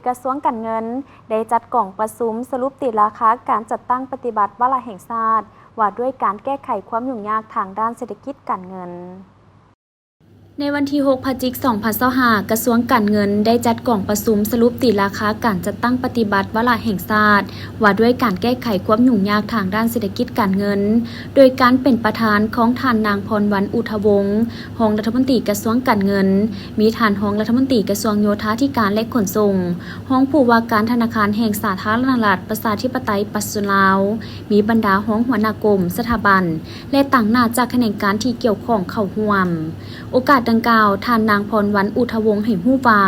กระทรวงการเงินได้จัดกล่องประชุมสรุปติราคาการจัดตั้งปฏิบัติวาระแห่งชาติว่าด้วยการแก้ไขความยุ่งยากทางด้านเศรษฐกิจการเงินในวันที่ 6 พฤศจิกายน 2025 กระทรวงการเงินได้จัดกล่องประชุมสรุปติราคาการจัดตั้งปฏิบัติวาระแห่งชาติว่าด้วยการแก้ไขความยุ่งยากทางด้านเศรษฐกิจการเงินโดยการเป็นประธานของท่านนางพรวรรณ อุทวงศ์รองรัฐมนตรีกระทรวงการเงินมีท่านรองรัฐมนตรีกระทรวงโยธาธิการและขนส่งรองผู้ว่าการธนาคารแห่งสาธารณรัฐประชาธิปไตยปัจจุบันลาวมีบรรดารองหัวหน้ากรมสถาบันและต่างหน้าจากแขนงการที่เกี่ยวข้องเข้าร่วมโอกาสดังกล่าวท่านนางพรวรรณ อุทวงศ์ให้ฮู้ว่า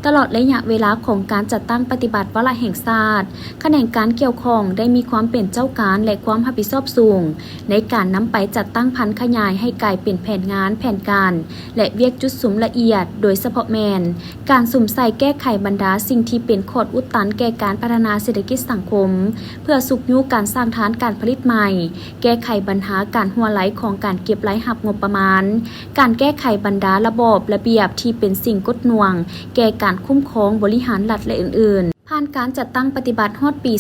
ตลอดระยะเวลาของการจัดตั้งปฏิบัติวาระแห่งชาติแขนงการเกี่ยวข้องได้มีความเป็นเจ้าการและความรับผิดชอบสูงในการนำไปจัดตั้งพันธุ์ขยายให้กลายเป็นแผนงานแผนการและเวียกจุดสุมละเอียดโดยเฉพาะแมนการสุ่มใส่แก้ไขบรรดาสิ่งที่เป็นขอดอุดตันแก่การพัฒนาเศรษฐกิจสังคมเพื่อสุกยุการสร้างฐานการผลิตใหม่แก้ไขปัญหาการหัวไหลของการเก็บไหลหับงบประมาณการแก้ไขบรรดาระบบระเบียบที่เป็นสิ่งกดหน่วงแก่การคุ้มครองบริหารรัฐและอื่นๆผ่านการจัดตั้งปฏิบัติฮอดปี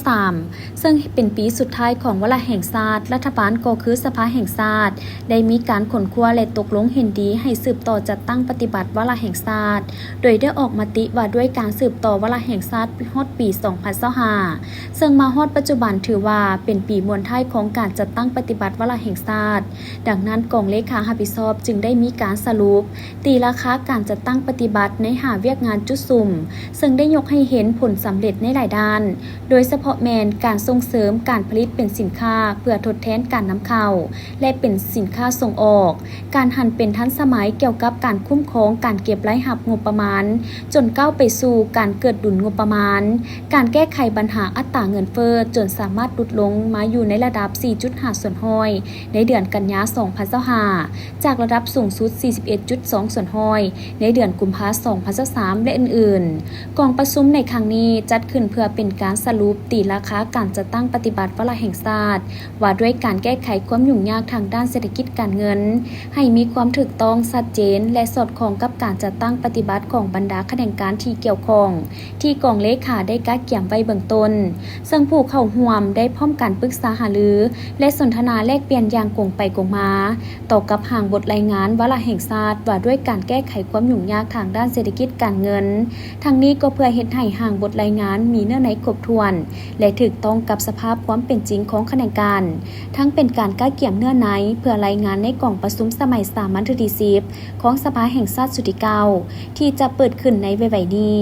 2023 ซึ่งเป็นปีสุดท้ายของวาระแห่งชาติรัฐบาลก็คือสภาแห่งชาติได้มีการขนคว้าและตกลงเห็นดีให้สืบต่อจัดตั้งปฏิบัติวาระแห่งชาติโดยได้ออกมติว่าด้วยการสืบต่อวาระแห่งชาติฮอดปี 2025 ซึ่งมาฮอดปัจจุบันถือว่าเป็นปีมวลท้ายของการจัดตั้งปฏิบัติวาระแห่งชาติดังนั้นกองเลขารับผิดชอบจึงได้มีการสรุปตีราคาการจัดตั้งปฏิบัติในเวียกงานจุดสุ่มซึ่งได้ยกให้เห็นผลสำเร็จในหลายด้านโดยเฉพาะแมนการส่งเสริมการผลิตเป็นสินค้าเพื่อทดแทนการนำเข้าและเป็นสินค้าส่งออกการหันเป็นทันสมัยเกี่ยวกับการคุ้มครองการเก็บรายรับงบประมาณจนก้าวไปสู่การเกิดดุลงบประมาณการแก้ไขปัญหาอัตราเงินเฟ้อจนสามารถลดลงมาอยู่ในระดับ 4.5 ส่วนห้อยในเดือนกันยายน 2025จากระดับสูงสุด 41.2 ส่วนห้อยในเดือนกุมภาพันธ์ 2023 และอื่นๆกองประชุมในครั้งนี้จัดขึ้นเพื่อเป็นการสรุปตีราคาการจัดตั้งปฏิบัติวาระแห่งชาติว่าด้วยการแก้ไขความยุ่งยากทางด้านเศรษฐกิจการเงินให้มีความถูกต้องชัดเจนและสอดคล้องกับการจัดตั้งปฏิบัติของบรรดาแขนงการที่เกี่ยวข้องที่กองเลขาได้กะเกี่ยมไว้เบื้องต้นซึ่งผู้เข้าร่วมได้พร้อมกันปรึกษาหารือและสนทนาแลกเปลี่ยนอย่างกงไปกงมาต่อกับห่างบทรายงานวาระแห่งชาติว่าด้วยการแก้ไขความยุ่งยากทางด้านเศรษฐกิจการเงินทั้งนี้ก็เพื่อเฮ็ดให้ห่างบทรายงานมีเนื้อในครบถ้วนและถูกต้องกับสภาพความเป็นจริงของแขนงการทั้งเป็นการกะเกี่ยมเนื้อในเพื่อรายงานในกล่องประชุมสมัยสามัญที่10ของสภาแห่งชาติสุดที่ 9ที่จะเปิดขึ้นในไวๆนี้